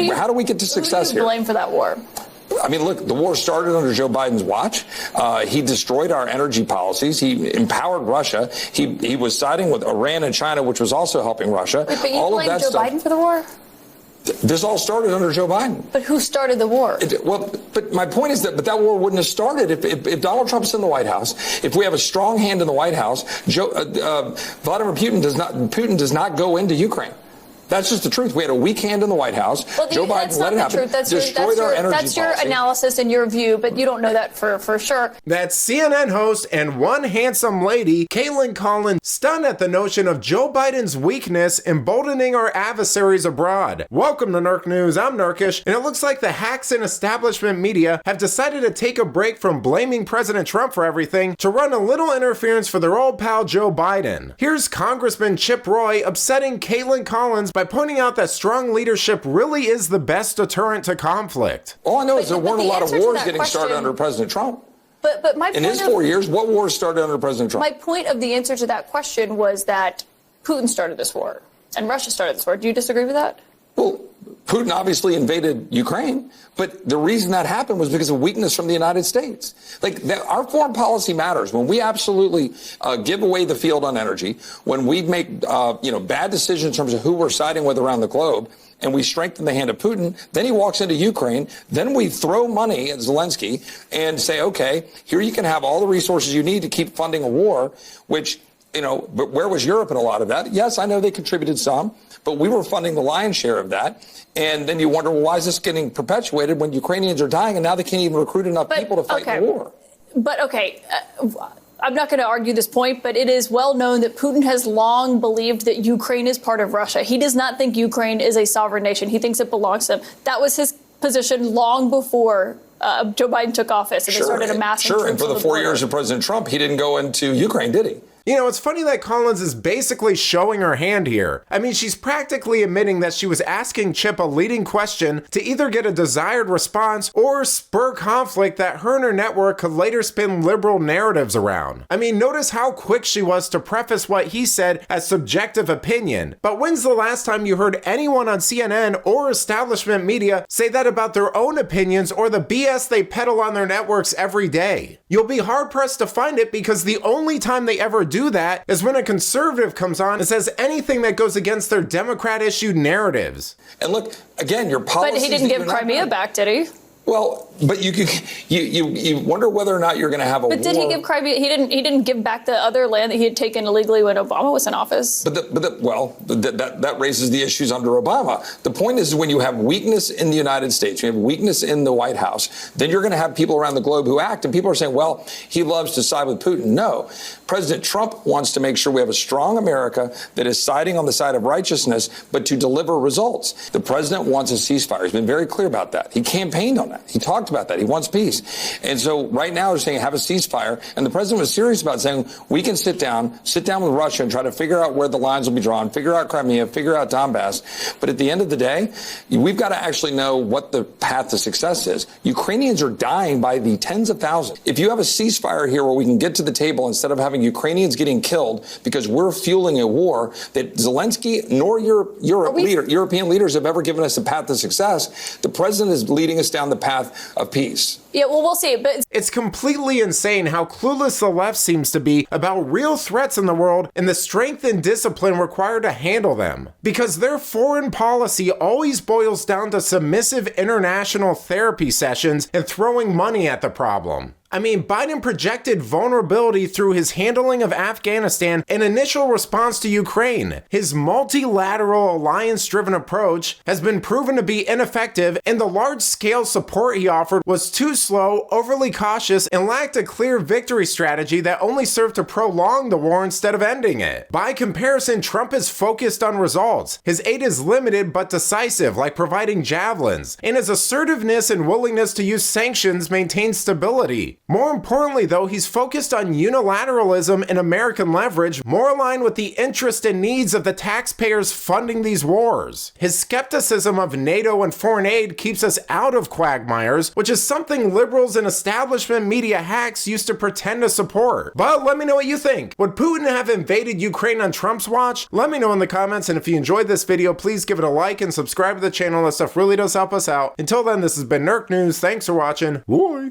how do we get to success here? Blame for that war. I mean, look, the war started under Joe Biden's watch. He destroyed our energy policies. He empowered Russia. He was siding with Iran and China, which was also helping Russia. Wait, but you blame Joe Biden for the war? This all started under Joe Biden. But who started the war? But my point is that war wouldn't have started if Donald Trump's in the White House. If we have a strong hand in the White House, Vladimir Putin does not go into Ukraine. That's just the truth. We had a weak hand in the White House. Well, Joe Biden let it happen. That's your analysis and your view, but you don't know that for sure. That's CNN host and one handsome lady, Kaitlan Collins, stunned at the notion of Joe Biden's weakness emboldening our adversaries abroad. Welcome to Nerk News. I'm Nerkish, and it looks like the hacks in establishment media have decided to take a break from blaming President Trump for everything to run a little interference for their old pal Joe Biden. Here's Congressman Chip Roy upsetting Kaitlan Collins by pointing out that strong leadership really is the best deterrent to conflict. All I know is there weren't a lot of wars getting started under President Trump. But my in his 4 years, what wars started under President Trump? My point of the answer to that question was that Putin started this war and Russia started this war. Do you disagree with that? Well, Putin obviously invaded Ukraine, but the reason that happened was because of weakness from the United States. Our foreign policy matters. When we absolutely give away the field on energy, when we make bad decisions in terms of who we're siding with around the globe, and we strengthen the hand of Putin, then he walks into Ukraine, then we throw money at Zelensky and say, okay, here you can have all the resources you need to keep funding a war, which, but where was Europe in a lot of that? Yes, I know they contributed some, but we were funding the lion's share of that. And then you wonder, well, why is this getting perpetuated when Ukrainians are dying and now they can't even recruit enough people to fight the war? But I'm not going to argue this point, but it is well known that Putin has long believed that Ukraine is part of Russia. He does not think Ukraine is a sovereign nation. He thinks it belongs to him. That was his position long before Joe Biden took office and they started amassing troops. Sure, and for the 4 years of President Trump, he didn't go into Ukraine, did he? It's funny that Collins is basically showing her hand here. I mean, she's practically admitting that she was asking Chip a leading question to either get a desired response or spur conflict that her and her network could later spin liberal narratives around. I mean, notice how quick she was to preface what he said as subjective opinion. But when's the last time you heard anyone on CNN or establishment media say that about their own opinions or the BS they peddle on their networks every day? You'll be hard-pressed to find it because the only time they ever do that is when a conservative comes on and says anything that goes against their Democrat-issued narratives. And look, again, your policy. But he didn't give Crimea back, did he? Well, but you wonder whether or not you're going to have a war. But did he give Crimea? He didn't give back the other land that he had taken illegally when Obama was in office. That raises the issues under Obama. The point is, when you have weakness in the United States, you have weakness in the White House, then you're going to have people around the globe who act, and people are saying, well, he loves to side with Putin. No, President Trump wants to make sure we have a strong America that is siding on the side of righteousness, but to deliver results. The president wants a ceasefire. He's been very clear about that. He campaigned on that. He talked about that. He wants peace. And so right now they're saying have a ceasefire. And the president was serious about saying we can sit down with Russia and try to figure out where the lines will be drawn, figure out Crimea, figure out Donbass. But at the end of the day, we've got to actually know what the path to success is. Ukrainians are dying by the tens of thousands. If you have a ceasefire here where we can get to the table instead of having Ukrainians getting killed because we're fueling a war that Zelensky nor European leaders have ever given us a path to success, the president is leading us down the path of peace. Yeah, well, we'll see. But it's completely insane how clueless the left seems to be about real threats in the world and the strength and discipline required to handle them. Because their foreign policy always boils down to submissive international therapy sessions and throwing money at the problem. I mean, Biden projected vulnerability through his handling of Afghanistan and initial response to Ukraine. His multilateral alliance-driven approach has been proven to be ineffective, and the large-scale support he offered was too slow, overly cautious, and lacked a clear victory strategy that only served to prolong the war instead of ending it. By comparison, Trump is focused on results. His aid is limited but decisive, like providing javelins, and his assertiveness and willingness to use sanctions maintains stability. More importantly though, he's focused on unilateralism and American leverage, more aligned with the interest and needs of the taxpayers funding these wars. His skepticism of NATO and foreign aid keeps us out of quagmires, which is something liberals and establishment media hacks used to pretend to support. But let me know what you think. Would Putin have invaded Ukraine on Trump's watch? Let me know in the comments, and if you enjoyed this video, please give it a like and subscribe to the channel. That stuff really does help us out. Until then, this has been Nerk News. Thanks for watching. Bye.